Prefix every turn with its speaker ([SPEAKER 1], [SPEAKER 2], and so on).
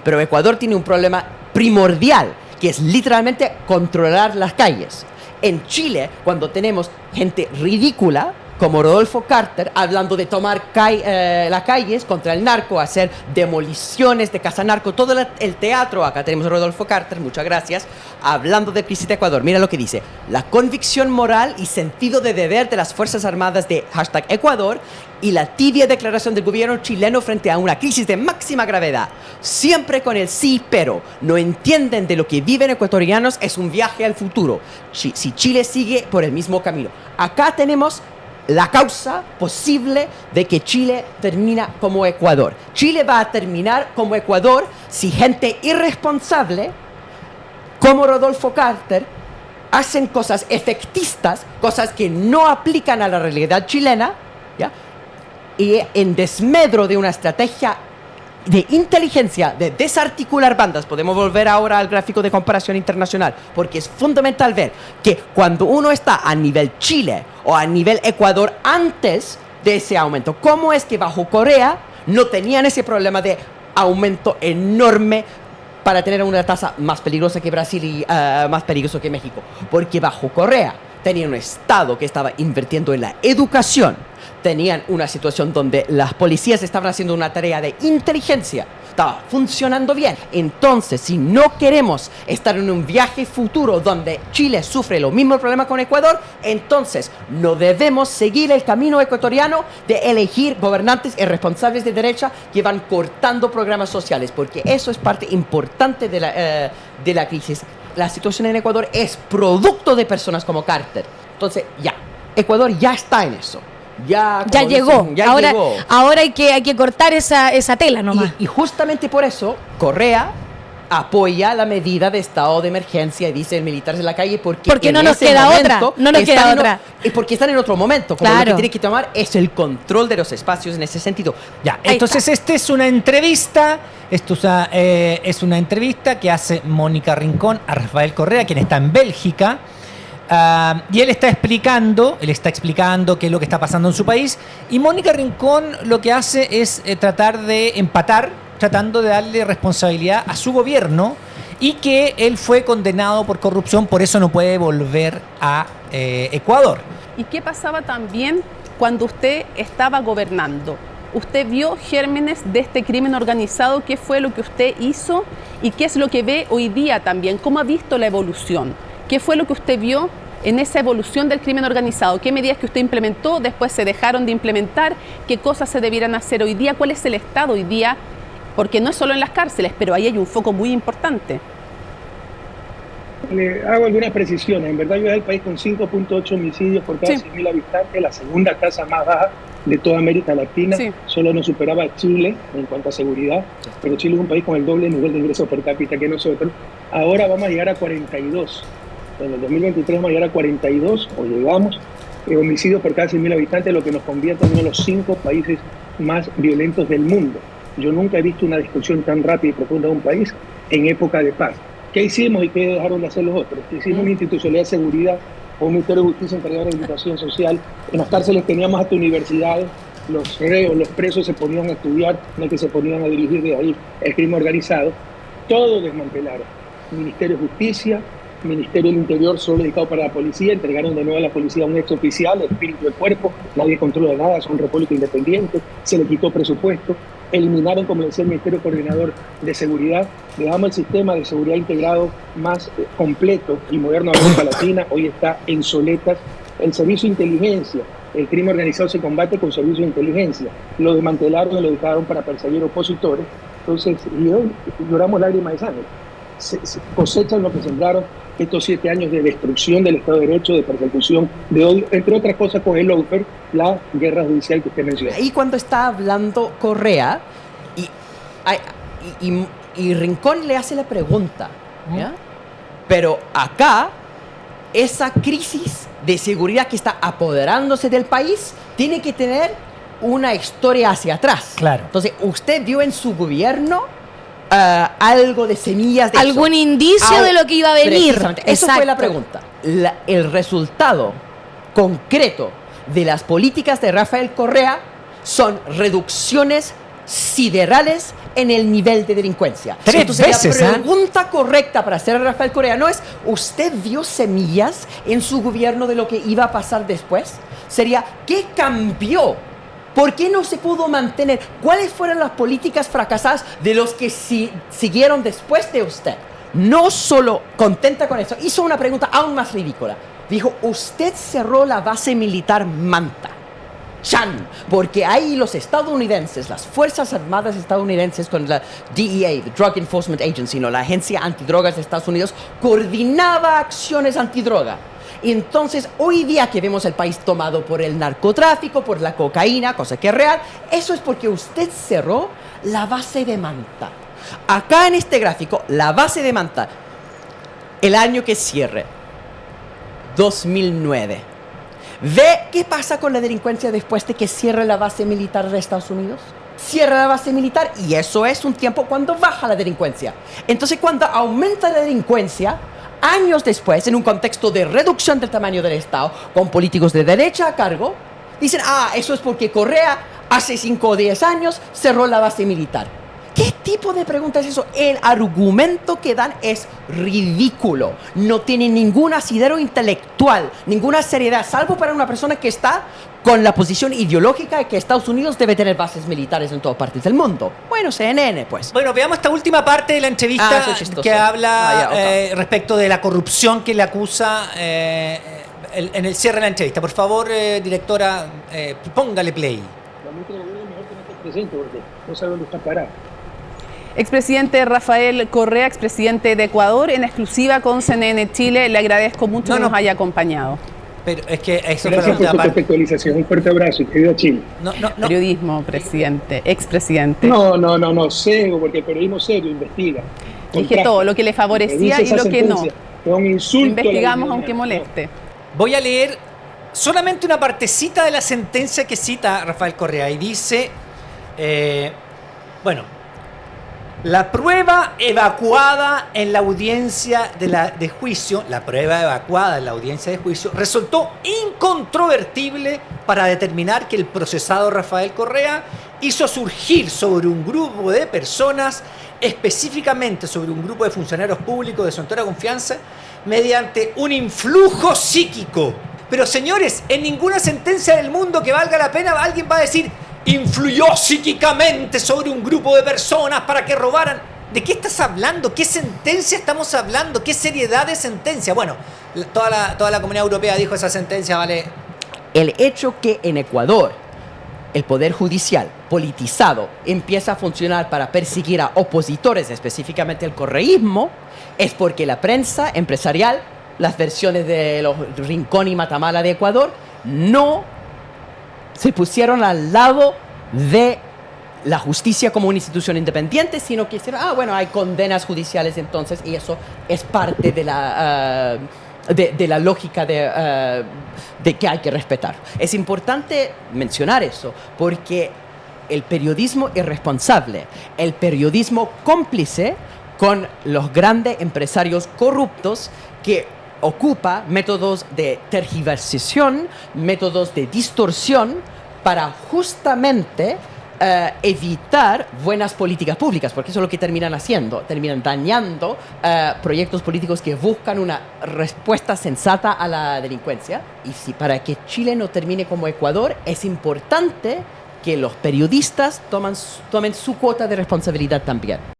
[SPEAKER 1] Pero Ecuador tiene un problema primordial, que es literalmente controlar las calles. En Chile, cuando tenemos gente ridícula, como Rodolfo Carter, hablando de tomar las calles contra el narco, hacer demoliciones de casa narco, todo el teatro, acá tenemos a Rodolfo Carter, muchas gracias, hablando de crisis de Ecuador. Mira lo que dice: la convicción moral y sentido de deber de las Fuerzas Armadas de #Ecuador y la tibia declaración del gobierno chileno frente a una crisis de máxima gravedad. Siempre con el sí, pero no entienden de lo que viven ecuatorianos, es un viaje al futuro. Si Chile sigue por el mismo camino. Acá tenemos la causa posible de que Chile termina como Ecuador. Chile va a terminar como Ecuador si gente irresponsable como Rodolfo Carter hacen cosas efectistas, cosas que no aplican a la realidad chilena, ¿ya? Y en desmedro de una estrategia de inteligencia, de desarticular bandas. Podemos volver ahora al gráfico de comparación internacional, porque es fundamental ver que cuando uno está a nivel Chile o a nivel Ecuador antes de ese aumento, ¿cómo es que bajo Corea no tenían ese problema de aumento enorme para tener una tasa más peligrosa que Brasil y más peligroso que México? Porque bajo Corea tenían un Estado que estaba invirtiendo en la educación, tenían una situación donde las policías estaban haciendo una tarea de inteligencia, estaba funcionando bien. Entonces, si no queremos estar en un viaje futuro donde Chile sufre los mismos problemas con Ecuador, entonces no debemos seguir el camino ecuatoriano de elegir gobernantes irresponsables de derecha que van cortando programas sociales, porque eso es parte importante de la crisis. La situación en Ecuador es producto de personas como Carter. Entonces, Ecuador ya está en eso. Ya
[SPEAKER 2] llegó. Ahora hay que cortar esa tela nomás.
[SPEAKER 1] Y justamente por eso Correa apoya la medida de estado de emergencia y dice militares en la calle porque
[SPEAKER 2] no nos queda otra.
[SPEAKER 1] Y porque están en otro momento. Como lo que tiene que tomar es el control de los espacios en ese sentido.
[SPEAKER 3] Ya, entonces esta es una entrevista. Esto es una entrevista que hace Mónica Rincón a Rafael Correa, quien está en Bélgica. Y él está explicando qué es lo que está pasando en su país, y Mónica Rincón lo que hace es tratar de empatar, tratando de darle responsabilidad a su gobierno, y que él fue condenado por corrupción, por eso no puede volver a Ecuador.
[SPEAKER 4] ¿Y qué pasaba también cuando usted estaba gobernando? Usted vio gérmenes de este crimen organizado. ¿Qué fue lo que usted hizo y qué es lo que ve hoy día también? ¿Cómo ha visto la evolución? ¿Qué fue lo que usted vio en esa evolución del crimen organizado? ¿Qué medidas que usted implementó, después se dejaron de implementar? ¿Qué cosas se debieran hacer hoy día? ¿Cuál es el estado hoy día? Porque no es solo en las cárceles, pero ahí hay un foco muy importante.
[SPEAKER 5] Le hago algunas precisiones. En verdad, yo era el país con 5.8 homicidios por cada 100.000 habitantes, la segunda tasa más baja de toda América Latina. Solo nos superaba Chile en cuanto a seguridad, pero Chile es un país con el doble nivel de ingreso per cápita que nosotros. Ahora vamos a llegar a 42. En el 2023 vamos a llegar a 42, o llegamos, homicidios por cada 100.000 habitantes, lo que nos convierte en uno de los 5 países más violentos del mundo. Yo nunca he visto una destrucción tan rápida y profunda de un país en época de paz. ¿Qué hicimos y qué dejaron de hacer los otros? Hicimos una institucionalidad de seguridad, un Ministerio de Justicia encargado de Rehabilitación Social. En las cárceles teníamos hasta universidades, los reos, los presos se ponían a estudiar, no que se ponían a dirigir de ahí el crimen organizado. Todo desmantelaron. Ministerio de Justicia, Ministerio del Interior solo dedicado para la policía, entregaron de nuevo a la policía un ex oficial, el espíritu del cuerpo, nadie controla nada, son república independiente, se le quitó presupuesto, eliminaron, como decía el Ministerio Coordinador de Seguridad, dejamos el sistema de seguridad integrado más completo y moderno de América Latina, hoy está en soletas. El servicio de inteligencia, el crimen organizado se combate con servicio de inteligencia, lo desmantelaron y lo dejaron para perseguir opositores, entonces y hoy lloramos lágrimas de sangre. Se cosechan lo que sembraron estos 7 años de destrucción del Estado de Derecho, de persecución, de odio, entre otras cosas con el lawfare, la guerra judicial que usted menciona.
[SPEAKER 1] Ahí cuando está hablando Correa y Rincón le hace la pregunta, ¿ya? Pero acá esa crisis de seguridad que está apoderándose del país tiene que tener una historia hacia atrás.
[SPEAKER 3] Claro.
[SPEAKER 1] Entonces, ¿usted vio en su gobierno algo de semillas de
[SPEAKER 2] algún
[SPEAKER 1] eso?
[SPEAKER 2] indicio de lo que iba a venir?
[SPEAKER 1] Eso fue la pregunta. El resultado concreto de las políticas de Rafael Correa son reducciones siderales en el nivel de delincuencia.
[SPEAKER 3] 3
[SPEAKER 1] Entonces,
[SPEAKER 3] veces,
[SPEAKER 1] la pregunta correcta para hacer a Rafael Correa no es, ¿usted vio semillas en su gobierno de lo que iba a pasar después? Sería, ¿qué cambió? ¿Por qué no se pudo mantener? ¿Cuáles fueron las políticas fracasadas de los que siguieron después de usted? No solo contenta con eso, hizo una pregunta aún más ridícula. Dijo, usted cerró la base militar Manta. Chan, porque ahí los estadounidenses, las Fuerzas Armadas estadounidenses con la DEA, the Drug Enforcement Agency, ¿no? La agencia antidrogas de Estados Unidos, coordinaba acciones antidroga. Y entonces, hoy día que vemos el país tomado por el narcotráfico, por la cocaína, cosa que es real, eso es porque usted cerró la base de Manta. Acá en este gráfico, la base de Manta, el año que cierre, 2009. ¿Ve qué pasa con la delincuencia después de que cierre la base militar de Estados Unidos? Cierra la base militar y eso es un tiempo cuando baja la delincuencia. Entonces, cuando aumenta la delincuencia, años después, en un contexto de reducción del tamaño del Estado, con políticos de derecha a cargo, dicen, eso es porque Correa hace 5 o 10 años cerró la base militar. ¿Qué tipo de pregunta es eso? El argumento que dan es ridículo. No tiene ningún asidero intelectual, ninguna seriedad, salvo para una persona que está con la posición ideológica de que Estados Unidos debe tener bases militares en todas partes del mundo. Bueno, CNN, pues.
[SPEAKER 3] Bueno, veamos esta última parte de la entrevista que habla respecto de la corrupción que le acusa en el cierre de la entrevista. Por favor, directora, póngale play.
[SPEAKER 5] Mejor que no esté presente porque no sabe dónde está parado.
[SPEAKER 4] Expresidente Rafael Correa, expresidente de Ecuador, en exclusiva con CNN Chile. Le agradezco mucho que nos haya acompañado.
[SPEAKER 3] Pero es que eso
[SPEAKER 5] gracias por su contextualización. Un fuerte abrazo y querido Chile.
[SPEAKER 3] No.
[SPEAKER 4] Periodismo, presidente, expresidente.
[SPEAKER 5] No, cego, porque el periodismo serio investiga.
[SPEAKER 4] Dije todo, lo que le favorecía y lo que no.
[SPEAKER 5] Es un insulto.
[SPEAKER 4] Investigamos aunque moleste.
[SPEAKER 3] Voy a leer solamente una partecita de la sentencia que cita Rafael Correa y dice, la prueba evacuada en la audiencia de juicio, resultó incontrovertible para determinar que el procesado Rafael Correa hizo surgir sobre un grupo de personas, específicamente sobre un grupo de funcionarios públicos de su entera confianza, mediante un influjo psíquico. Pero señores, en ninguna sentencia del mundo que valga la pena alguien va a decir influyó psíquicamente sobre un grupo de personas para que robaran. ¿De qué estás hablando? ¿Qué sentencia estamos hablando? ¿Qué seriedad de sentencia? Bueno, toda la comunidad europea dijo esa sentencia, vale.
[SPEAKER 1] El hecho que en Ecuador el poder judicial politizado empieza a funcionar para perseguir a opositores, específicamente el correísmo, es porque la prensa empresarial, las versiones de los Rincón y Matamala de Ecuador, no se pusieron al lado de la justicia como una institución independiente, sino que hicieron, hay condenas judiciales entonces, y eso es parte de la lógica de que hay que respetar. Es importante mencionar eso, porque el periodismo irresponsable, el periodismo cómplice con los grandes empresarios corruptos que ocupa métodos de tergiversación, métodos de distorsión para justamente evitar buenas políticas públicas, porque eso es lo que terminan haciendo, terminan dañando proyectos políticos que buscan una respuesta sensata a la delincuencia. Y para que Chile no termine como Ecuador, es importante que los periodistas tomen su cuota de responsabilidad también.